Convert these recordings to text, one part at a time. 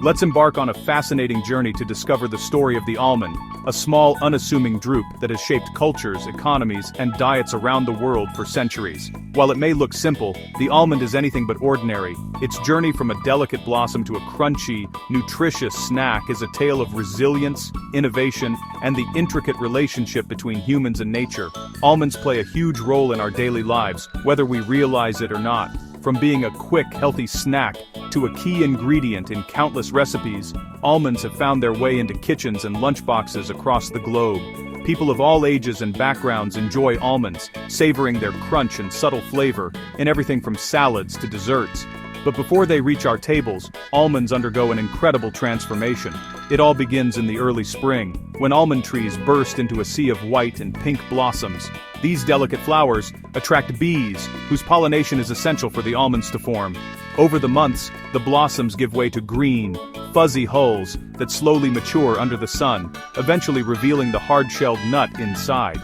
Let's embark on a fascinating journey to discover the story of the almond, a small, unassuming drupe that has shaped cultures, economies, and diets around the world for centuries. While it may look simple, the almond is anything but ordinary. Its journey from a delicate blossom to a crunchy, nutritious snack is a tale of resilience, innovation, and the intricate relationship between humans and nature. Almonds play a huge role in our daily lives, whether we realize it or not. From being a quick, healthy snack to a key ingredient in countless recipes, almonds have found their way into kitchens and lunchboxes across the globe. People of all ages and backgrounds enjoy almonds, savoring their crunch and subtle flavor in everything from salads to desserts. But before they reach our tables, almonds undergo an incredible transformation. It all begins in the early spring, when almond trees burst into a sea of white and pink blossoms. These delicate flowers attract bees, whose pollination is essential for the almonds to form. Over the months, the blossoms give way to green, fuzzy hulls that slowly mature under the sun, eventually revealing the hard-shelled nut inside.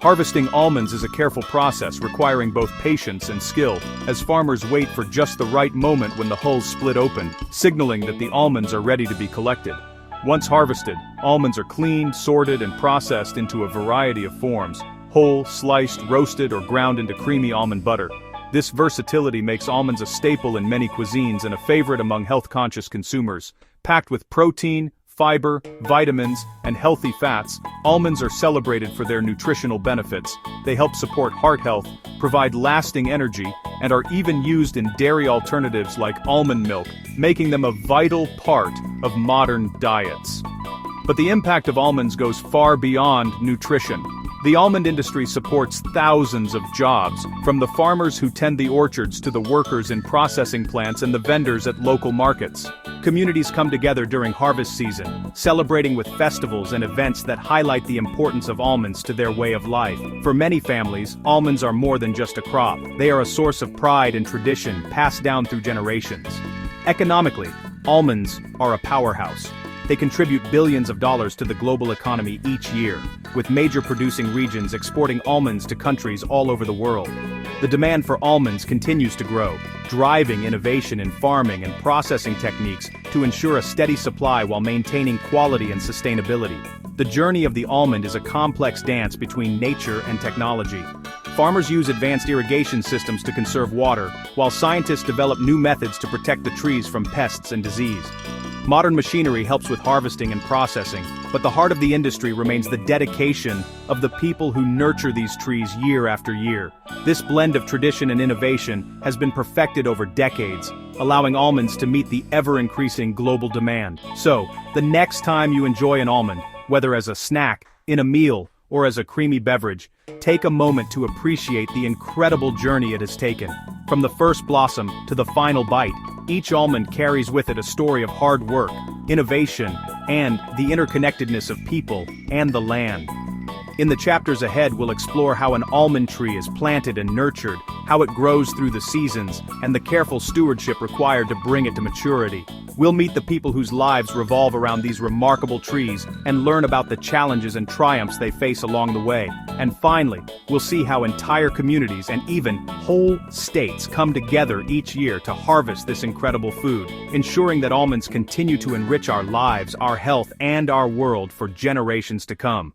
Harvesting almonds is a careful process requiring both patience and skill, as farmers wait for just the right moment when the hulls split open, signaling that the almonds are ready to be collected. Once harvested, almonds are cleaned, sorted, and processed into a variety of forms: whole, sliced, roasted, or ground into creamy almond butter. This versatility makes almonds a staple in many cuisines and a favorite among health-conscious consumers. Packed with protein, fiber, vitamins, and healthy fats, almonds are celebrated for their nutritional benefits. They help support heart health, provide lasting energy, and are even used in dairy alternatives like almond milk, making them a vital part of modern diets. But the impact of almonds goes far beyond nutrition. The almond industry supports thousands of jobs, from the farmers who tend the orchards to the workers in processing plants and the vendors at local markets. Communities come together during harvest season, celebrating with festivals and events that highlight the importance of almonds to their way of life. For many families, almonds are more than just a crop. They are a source of pride and tradition passed down through generations. Economically, almonds are a powerhouse. They contribute billions of dollars to the global economy each year, with major producing regions exporting almonds to countries all over the world. The demand for almonds continues to grow, driving innovation in farming and processing techniques to ensure a steady supply while maintaining quality and sustainability. The journey of the almond is a complex dance between nature and technology. Farmers use advanced irrigation systems to conserve water, while scientists develop new methods to protect the trees from pests and disease. Modern machinery helps with harvesting and processing, but the heart of the industry remains the dedication of the people who nurture these trees year after year. This blend of tradition and innovation has been perfected over decades, allowing almonds to meet the ever-increasing global demand. So, the next time you enjoy an almond, whether as a snack, in a meal, or as a creamy beverage, take a moment to appreciate the incredible journey it has taken. From the first blossom to the final bite, each almond carries with it a story of hard work, innovation, and the interconnectedness of people and the land. In the chapters ahead, we'll explore how an almond tree is planted and nurtured, how it grows through the seasons, and the careful stewardship required to bring it to maturity. We'll meet the people whose lives revolve around these remarkable trees and learn about the challenges and triumphs they face along the way. And finally, we'll see how entire communities and even whole states come together each year to harvest this incredible food, ensuring that almonds continue to enrich our lives, our health, and our world for generations to come.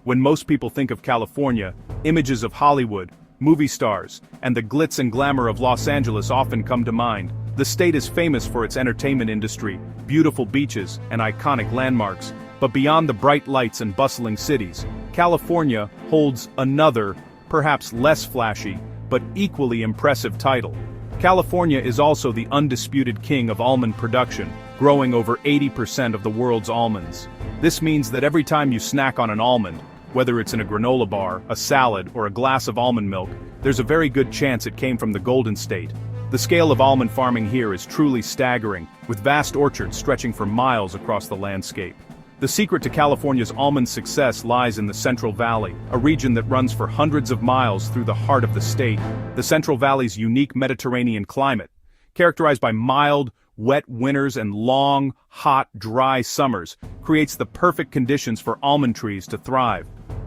When most people think of California, images of Hollywood, movie stars, and the glitz and glamour of Los Angeles often come to mind. The state is famous for its entertainment industry, beautiful beaches, and iconic landmarks. But beyond the bright lights and bustling cities, California holds another, perhaps less flashy, but equally impressive title. California is also the undisputed king of almond production, growing over 80% of the world's almonds. This means that every time you snack on an almond, whether it's in a granola bar, a salad, or a glass of almond milk, there's a very good chance it came from the Golden State. The scale of almond farming here is truly staggering, with vast orchards stretching for miles across the landscape. The secret to California's almond success lies in the Central Valley, a region that runs for hundreds of miles through the heart of the state. The Central Valley's unique Mediterranean climate, characterized by mild, wet winters and long, hot, dry summers, creates the perfect conditions for almond trees to thrive.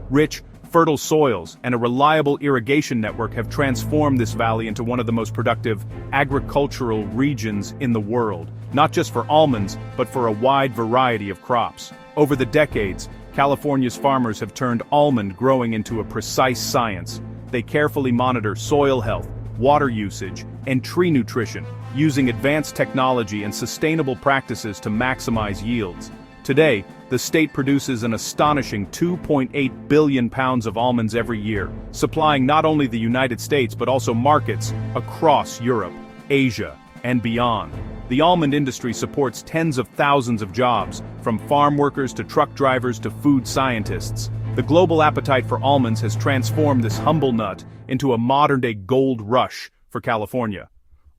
Rich, Fertile soils and a reliable irrigation network have transformed this valley into one of the most productive agricultural regions in the world, not just for almonds, but for a wide variety of crops. Over the decades, California's farmers have turned almond growing into a precise science. They carefully monitor soil health, water usage, and tree nutrition, using advanced technology and sustainable practices to maximize yields. Today, the state produces an astonishing 2.8 billion pounds of almonds every year, supplying not only the United States but also markets across Europe, Asia, and beyond. The almond industry supports tens of thousands of jobs, from farm workers to truck drivers to food scientists. The global appetite for almonds has transformed this humble nut into a modern-day gold rush for California.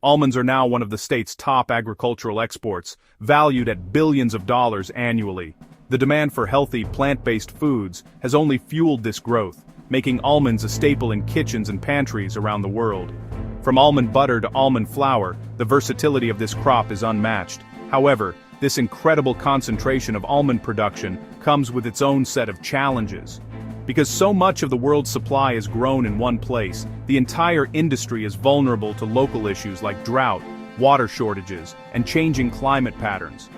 Almonds are now one of the state's top agricultural exports, valued at billions of dollars annually. The demand for healthy, plant-based foods has only fueled this growth, making almonds a staple in kitchens and pantries around the world. From almond butter to almond flour, the versatility of this crop is unmatched. However, this incredible concentration of almond production comes with its own set of challenges. Because so much of the world's supply is grown in one place, the entire industry is vulnerable to local issues like drought, water shortages, and changing climate patterns.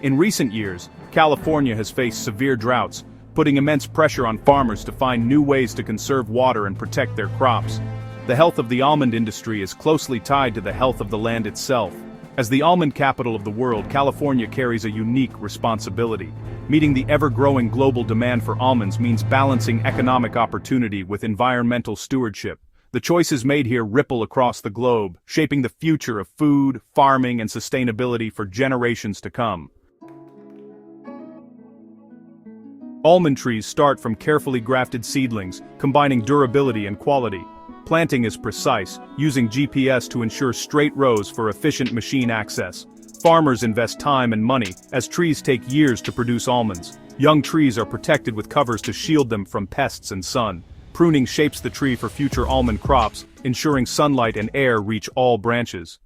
In recent years, California has faced severe droughts, putting immense pressure on farmers to find new ways to conserve water and protect their crops. The health of the almond industry is closely tied to the health of the land itself. As the almond capital of the world, California carries a unique responsibility. Meeting the ever-growing global demand for almonds means balancing economic opportunity with environmental stewardship. The choices made here ripple across the globe, shaping the future of food, farming, and sustainability for generations to come. Almond trees start from carefully grafted seedlings, combining durability and quality. Planting is precise, using GPS to ensure straight rows for efficient machine access. Farmers invest time and money, as trees take years to produce almonds. Young trees are protected with covers to shield them from pests and sun. Pruning shapes the tree for future almond crops, ensuring sunlight and air reach all branches.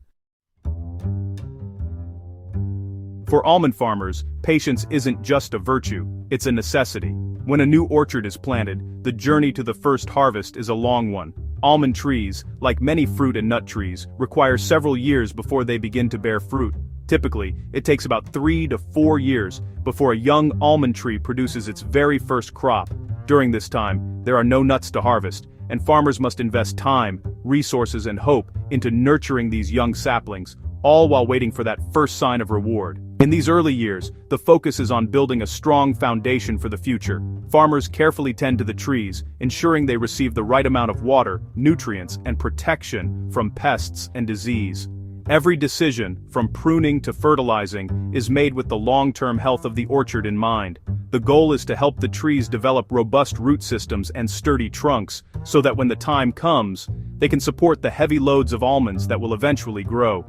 For almond farmers, patience isn't just a virtue, it's a necessity. When a new orchard is planted, the journey to the first harvest is a long one. Almond trees, like many fruit and nut trees, require several years before they begin to bear fruit. Typically, it takes about 3 to 4 years before a young almond tree produces its very first crop. During this time, there are no nuts to harvest, and farmers must invest time, resources, and hope into nurturing these young saplings, all while waiting for that first sign of reward. In these early years, the focus is on building a strong foundation for the future. Farmers carefully tend to the trees, ensuring they receive the right amount of water, nutrients, and protection from pests and disease. Every decision, from pruning to fertilizing, is made with the long-term health of the orchard in mind. The goal is to help the trees develop robust root systems and sturdy trunks, so that when the time comes, they can support the heavy loads of almonds that will eventually grow.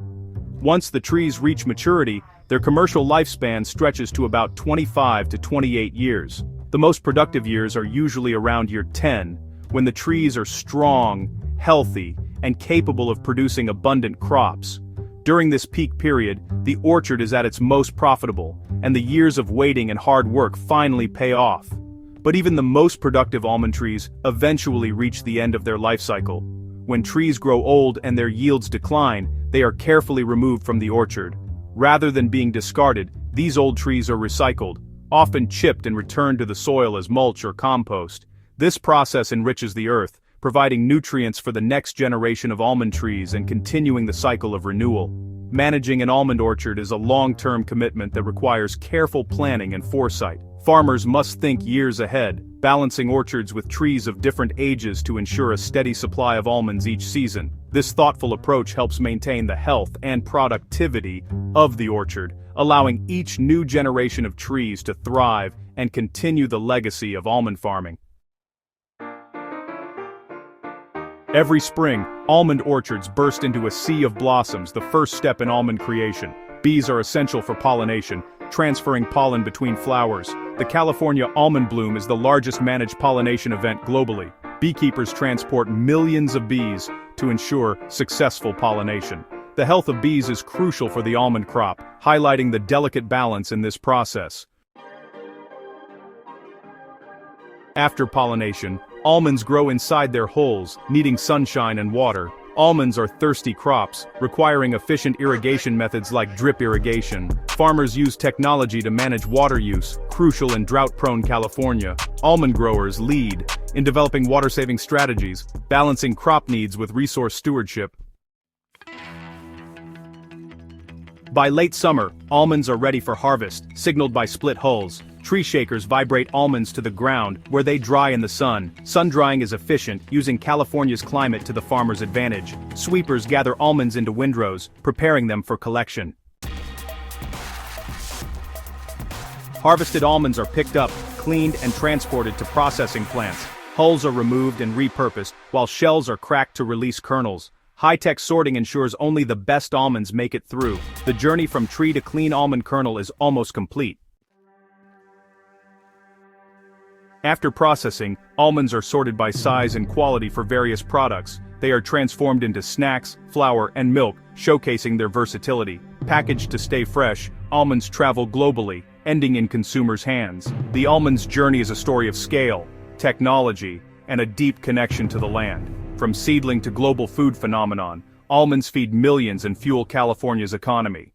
Once the trees reach maturity, their commercial lifespan stretches to about 25 to 28 years. The most productive years are usually around year 10, when the trees are strong, healthy, and capable of producing abundant crops. During this peak period, the orchard is at its most profitable, and the years of waiting and hard work finally pay off. But even the most productive almond trees eventually reach the end of their life cycle. When trees grow old and their yields decline, they are carefully removed from the orchard. Rather than being discarded, these old trees are recycled, often chipped and returned to the soil as mulch or compost. This process enriches the earth, providing nutrients for the next generation of almond trees and continuing the cycle of renewal. Managing an almond orchard is a long-term commitment that requires careful planning and foresight. Farmers must think years ahead, balancing orchards with trees of different ages to ensure a steady supply of almonds each season. This thoughtful approach helps maintain the health and productivity of the orchard, allowing each new generation of trees to thrive and continue the legacy of almond farming. Every spring, almond orchards burst into a sea of blossoms, the first step in almond creation. Bees are essential for pollination, transferring pollen between flowers. The California almond bloom is the largest managed pollination event globally. Beekeepers transport millions of bees to ensure successful pollination. The health of bees is crucial for the almond crop, highlighting the delicate balance in this process. After pollination, Almonds grow inside their holes, needing sunshine and water. Almonds are thirsty crops, requiring efficient irrigation methods like drip irrigation. Farmers use technology to manage water use, crucial in drought-prone California. Almond growers lead in developing water-saving strategies, balancing crop needs with resource stewardship. By late summer, almonds are ready for harvest, signaled by split hulls. Tree shakers vibrate almonds to the ground, where they dry in the sun. Sun drying is efficient, using California's climate to the farmer's advantage. Sweepers gather almonds into windrows, preparing them for collection. Harvested almonds are picked up, cleaned and transported to processing plants. Hulls are removed and repurposed, while shells are cracked to release kernels. High-tech sorting ensures only the best almonds make it through. The journey from tree to clean almond kernel is almost complete. After processing, almonds are sorted by size and quality for various products. They are transformed into snacks, flour, and milk, showcasing their versatility. Packaged to stay fresh, almonds travel globally, ending in consumers' hands. The almond's journey is a story of scale, technology, and a deep connection to the land. From seedling to global food phenomenon, almonds feed millions and fuel California's economy.